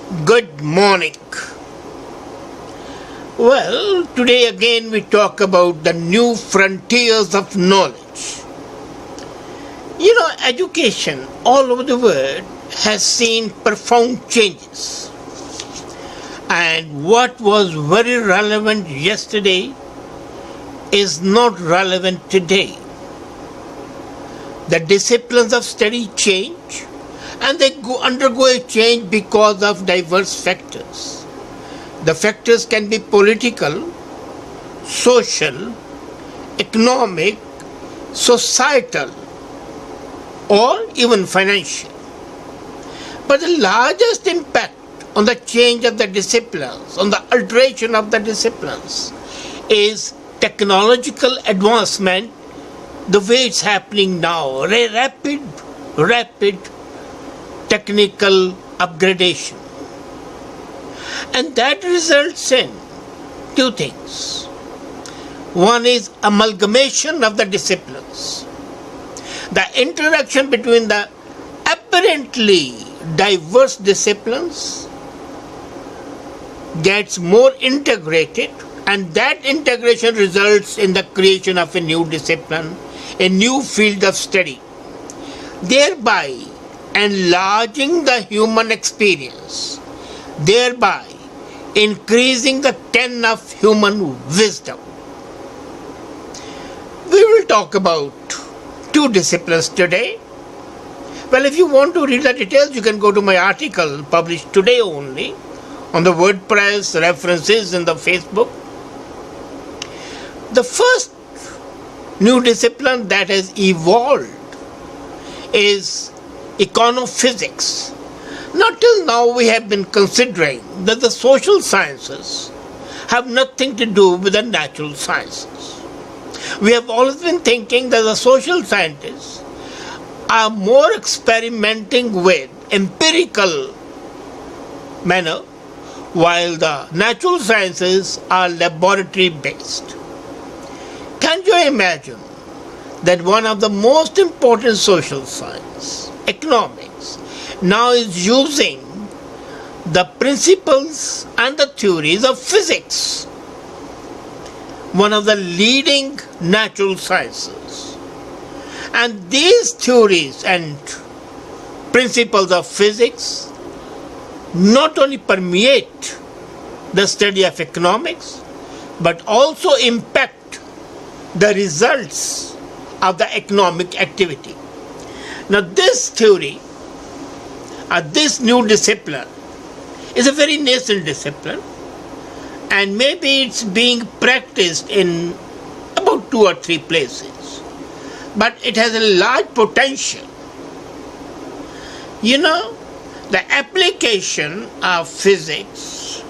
Good morning. Well, today again we talk about the new frontiers of knowledge. Education all over the world has seen profound changes. And what was very relevant yesterday is not relevant today. The disciplines of study change, and they undergo a change because of diverse factors. The factors can be political, social, economic, societal, or even financial. But the largest impact on the change of the disciplines, on the alteration of the disciplines, is technological advancement, the way it's happening now, a rapid technical upgradation. And that results in two things. One is amalgamation of the disciplines. The interaction between the apparently diverse disciplines gets more integrated, and that integration results in the creation of a new discipline, a new field of study, thereby enlarging the human experience, thereby increasing the ken of human wisdom. We will talk about two disciplines today. Well, if you want to read the details, you can go to my article published today only on the WordPress, references in the Facebook. The first new discipline that has evolved is Econophysics. Now, till now we have been considering that the social sciences have nothing to do with the natural sciences. We have always been thinking that the social scientists are more experimenting with empirical manner, while the natural sciences are laboratory based. Can you imagine that one of the most important social science, economics, now is using the principles and the theories of physics, one of the leading natural sciences. And these theories and principles of physics not only permeate the study of economics, but also impact the results of the economic activity. Now, this theory, this new discipline, is a very nascent discipline, and maybe it's being practiced in about 2 or 3 places, but it has a large potential. The application of physics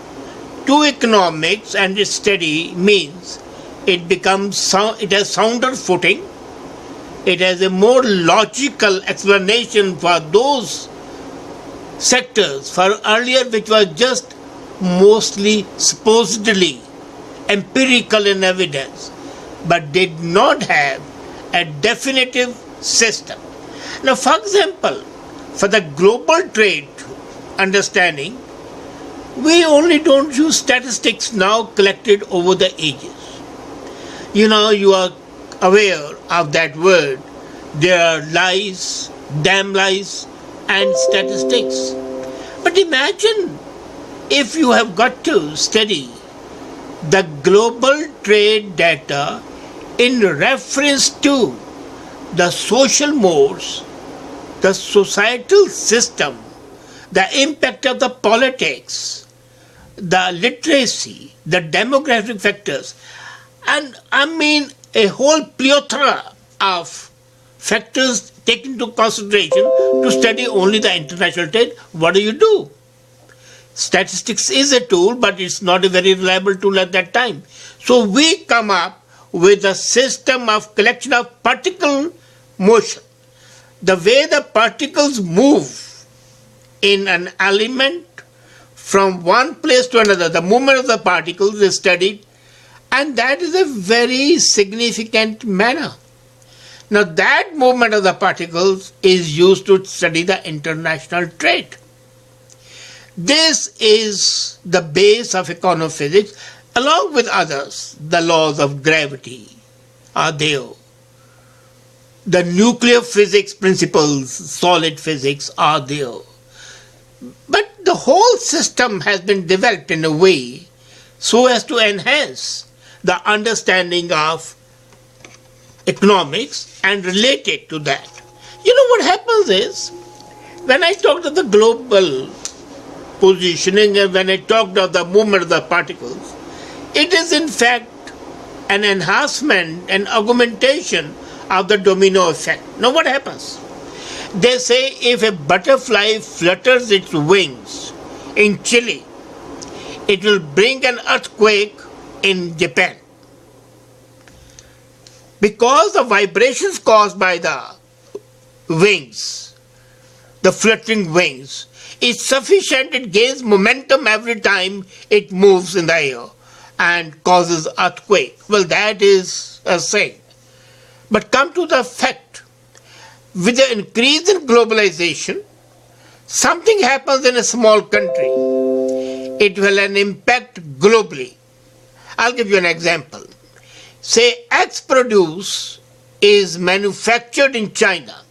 to economics and its study means it has sounder footing. It has a more logical explanation for those sectors for earlier which was just mostly supposedly empirical in evidence, but did not have a definitive system. Now, for example, for the global trade understanding, we only don't use statistics now collected over the ages. You are aware of that word. There are lies, damn lies, and statistics. But imagine if you have got to study the global trade data in reference to the social modes, the societal system, the impact of the politics, the literacy, the demographic factors, and a whole plethora of factors taken into consideration to study only the international trade. What do? Statistics is a tool, but it's not a very reliable tool at that time. So we come up with a system of collection of particle motion. The way the particles move in an element from one place to another, the movement of the particles is studied, and that is a very significant manner. Now that movement of the particles is used to study the international trade. This is the base of econophysics, along with others. The laws of gravity are there. The nuclear physics principles, solid physics, are there. But the whole system has been developed in a way so as to enhance the understanding of economics and relate it to that. You know what happens is, when I talked of the global positioning and when I talked of the movement of the particles, it is in fact an enhancement and augmentation of the domino effect. Now what happens? They say if a butterfly flutters its wings in Chile, it will bring an earthquake in Japan. Because the vibrations caused by the wings, the fluttering wings, is sufficient, it gains momentum every time it moves in the air and causes earthquake. Well, that is a saying. But come to the fact, with the increase in globalization, something happens in a small country. It will have an impact globally. I'll give you an example. Say X produce is manufactured in China,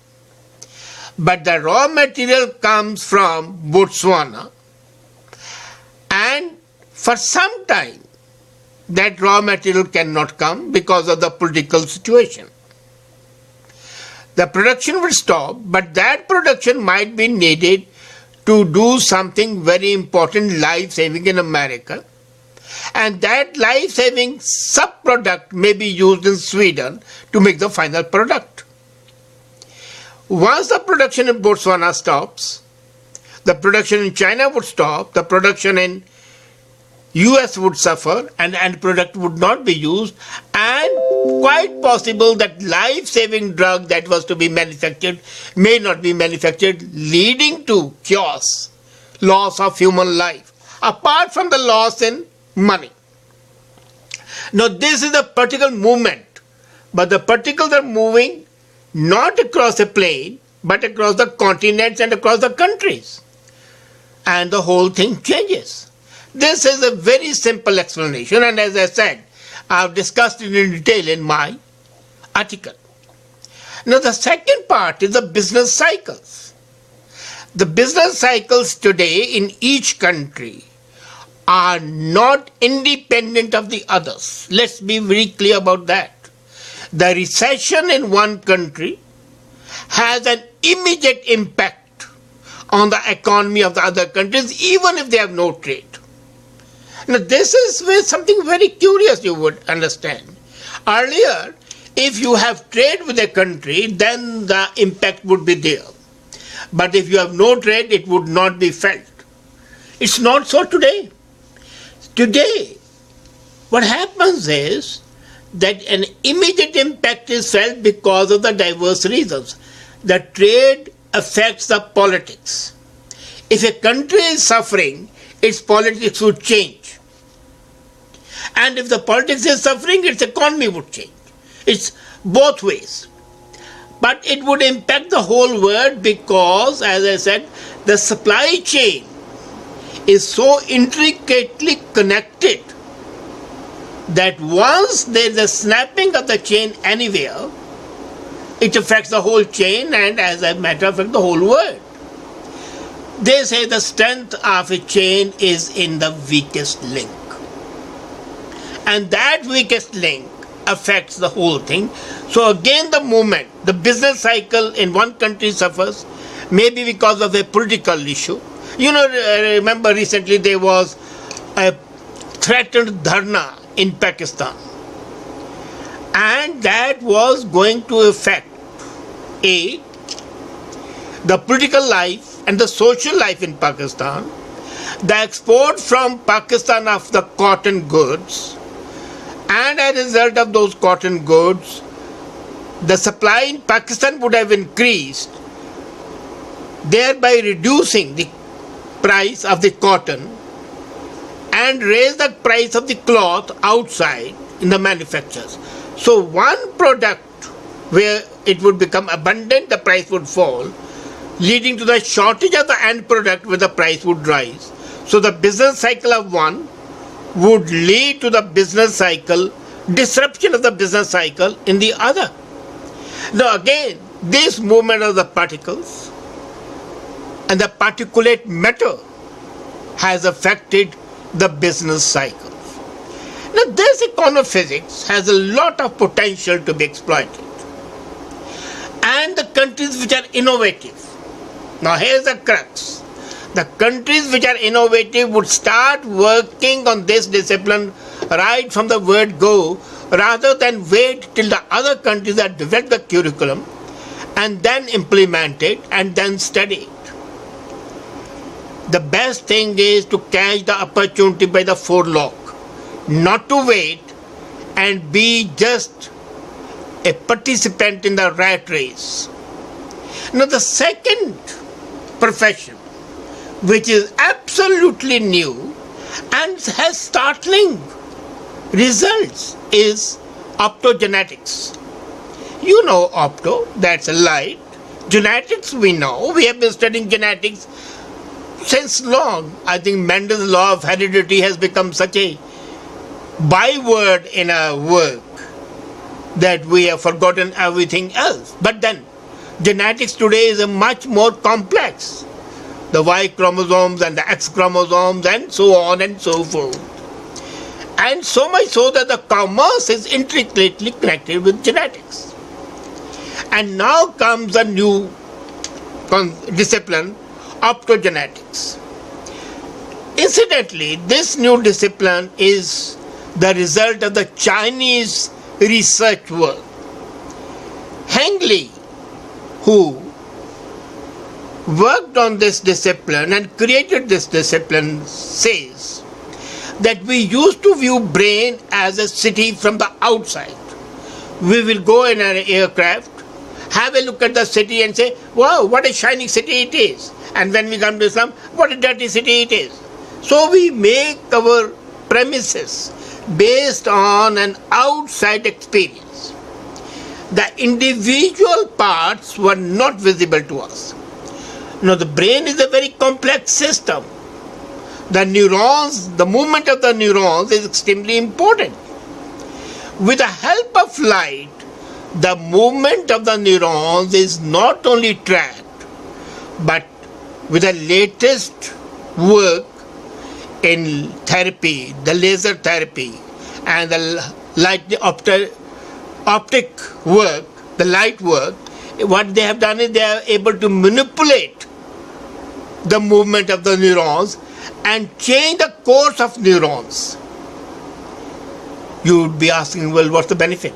but the raw material comes from Botswana, and for some time that raw material cannot come because of the political situation. The production will stop, but that production might be needed to do something very important, life-saving in America. And that life-saving sub-product may be used in Sweden to make the final product. Once the production in Botswana stops, the production in China would stop, the production in US would suffer, and the end product would not be used, and quite possible that life-saving drug that was to be manufactured may not be manufactured, leading to chaos, loss of human life, apart from the loss in money. Now this is a particle movement, but the particles are moving not across a plane, but across the continents and across the countries. And the whole thing changes. This is a very simple explanation, and as I said, I've discussed it in detail in my article. Now the second part is the business cycles. The business cycles today in each country are not independent of the others. Let's be very clear about that. The recession in one country has an immediate impact on the economy of the other countries, even if they have no trade. Now this is where something very curious you would understand. Earlier, if you have trade with a country, then the impact would be there. But if you have no trade, it would not be felt. It's not so today. Today, what happens is that an immediate impact is felt because of the diverse reasons. The trade affects the politics. If a country is suffering, its politics would change. And if the politics is suffering, its economy would change. It's both ways. But it would impact the whole world because, as I said, the supply chain is so intricately connected that once there is a snapping of the chain anywhere, it affects the whole chain and, as a matter of fact, the whole world. They say the strength of a chain is in the weakest link. And that weakest link affects the whole thing. So again, the movement, the business cycle in one country suffers, maybe because of a political issue. You know, remember recently there was a threatened dharna in Pakistan. And that was going to affect the political life and the social life in Pakistan, the export from Pakistan of the cotton goods, and as a result of those cotton goods, the supply in Pakistan would have increased, thereby reducing the price of the cotton and raise the price of the cloth outside in the manufacturers. So one product where it would become abundant, the price would fall, leading to the shortage of the end product where the price would rise. So the business cycle of one would lead to the business cycle, disruption of the business cycle in the other. Now again, this movement of the particles and the particulate matter has affected the business cycles. Now this econophysics has a lot of potential to be exploited. And the countries which are innovative, now here's the crux, the countries which are innovative would start working on this discipline right from the word go, rather than wait till the other countries have developed the curriculum and then implement it and then study it. The best thing is to catch the opportunity by the forelock, not to wait and be just a participant in the rat race. Now the second profession, which is absolutely new and has startling results, is optogenetics. You know opto, that's a light. Genetics we know, we have been studying genetics since long. I think Mendel's law of heredity has become such a byword in our work that we have forgotten everything else. But then, genetics today is a much more complex. The Y chromosomes and the X chromosomes and so on and so forth. And so much so that the commerce is intricately connected with genetics. And now comes a new discipline, optogenetics. Incidentally, this new discipline is the result of the Chinese research work. Heng Li, who worked on this discipline and created this discipline, says that we used to view brain as a city from the outside. We will go in an aircraft, have a look at the city and say, wow, what a shining city it is. And when we come to Islam, what a dirty city it is. So we make our premises based on an outside experience. The individual parts were not visible to us. Now the brain is a very complex system. The neurons, the movement of the neurons is extremely important. With the help of light, the movement of the neurons is not only tracked, but with the latest work in therapy, the laser therapy and the light optic work, the light work, what they have done is they are able to manipulate the movement of the neurons and change the course of neurons. You would be asking, well, what's the benefit?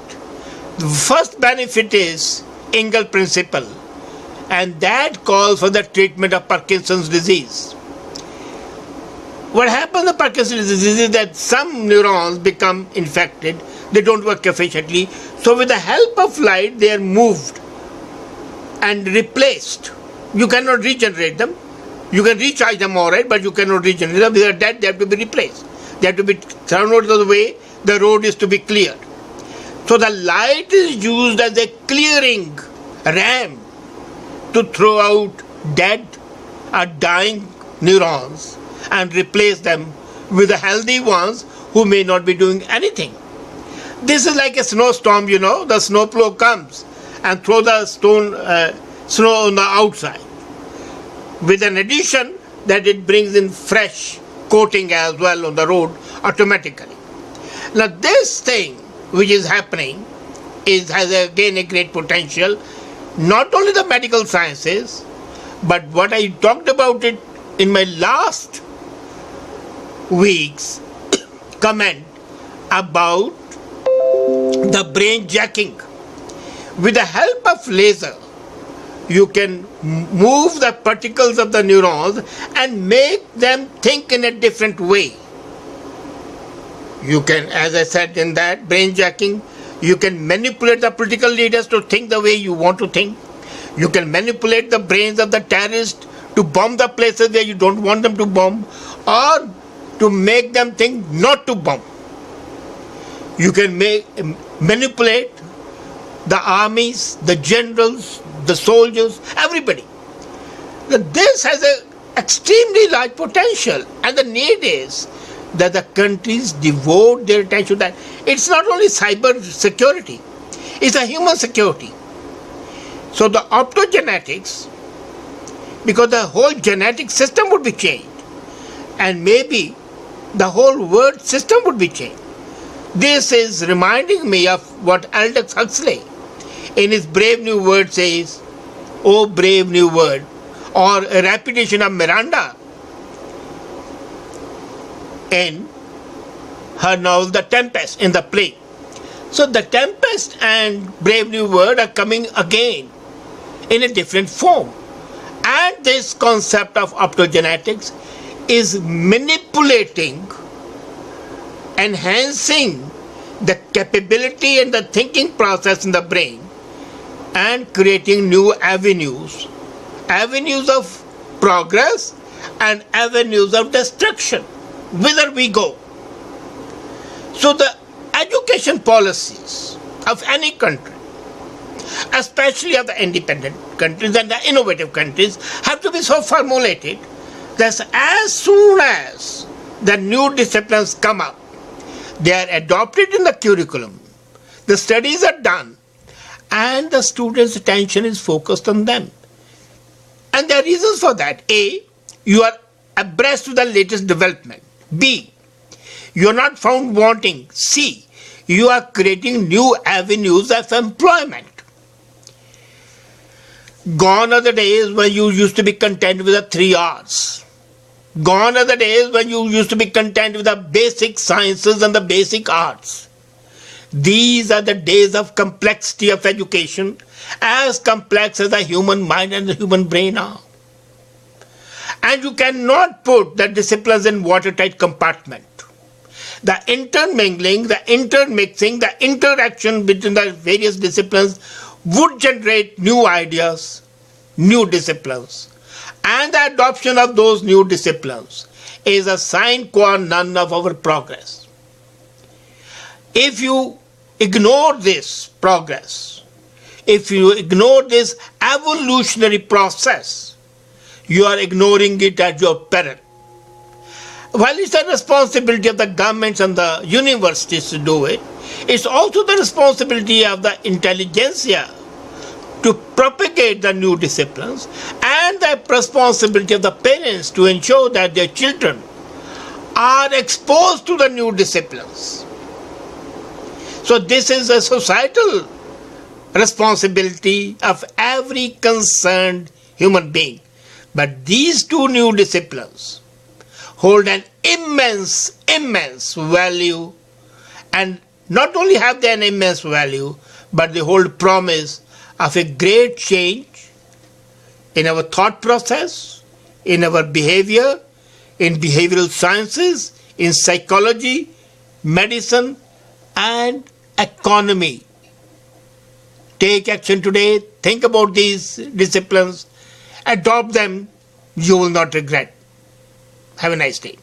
The first benefit is Engel principle, and that calls for the treatment of Parkinson's disease. What happens in Parkinson's disease is that some neurons become infected, they don't work efficiently, so with the help of light they are moved and replaced. You cannot regenerate them. You can recharge them all right, but you cannot regenerate them. They are dead, they have to be replaced. They have to be thrown out of the way, the road is to be cleared. So the light is used as a clearing ram to throw out dead or dying neurons and replace them with the healthy ones who may not be doing anything. This is like a snowstorm, you know, the snowplow comes and throw the snow on the outside, with an addition that it brings in fresh coating as well on the road automatically. Now this thing which is happening has again a great potential, not only the medical sciences, but what I talked about it in my last week's comment about the brain jacking. With the help of laser, you can move the particles of the neurons and make them think in a different way. You can, as I said in that brain jacking, you can manipulate the political leaders to think the way you want to think. You can manipulate the brains of the terrorists to bomb the places where you don't want them to bomb, or to make them think not to bomb. You can manipulate the armies, the generals, the soldiers, everybody. Now, this has an extremely large potential, and the need is that the countries devote their attention to that. It's not only cyber security, it's a human security. So the optogenetics, because the whole genetic system would be changed, and maybe the whole world system would be changed. This is reminding me of what Aldous Huxley in his Brave New World says, "Oh brave new world," or a repetition of Miranda in her novel The Tempest in the play. So the Tempest and Brave New World are coming again in a different form. And this concept of optogenetics is manipulating, enhancing the capability and the thinking process in the brain and creating new avenues of progress and avenues of destruction, whither we go. So the education policies of any country, especially of the independent countries and the innovative countries, have to be so formulated that as soon as the new disciplines come up, they are adopted in the curriculum, the studies are done, and the students' attention is focused on them. And there are reasons for that. A, you are abreast to the latest development. B, you are not found wanting. C, you are creating new avenues of employment. Gone are the days when you used to be content with the 3 R's. Gone are the days when you used to be content with the basic sciences and the basic arts. These are the days of complexity of education, as complex as the human mind and the human brain are. And you cannot put the disciplines in watertight compartment. The intermingling, the intermixing, the interaction between the various disciplines would generate new ideas, new disciplines. And the adoption of those new disciplines is a sine qua non of our progress. If you ignore this progress, if you ignore this evolutionary process, you are ignoring it at your peril. While it's the responsibility of the governments and the universities to do it, it's also the responsibility of the intelligentsia to propagate the new disciplines, and the responsibility of the parents to ensure that their children are exposed to the new disciplines. So this is a societal responsibility of every concerned human being. But these two new disciplines hold an immense value, and not only have they an immense value, but they hold promise of a great change in our thought process, in our behavior, in behavioral sciences, in psychology, medicine, and economy. Take action today, think about these disciplines, adopt them, you will not regret. Have a nice day.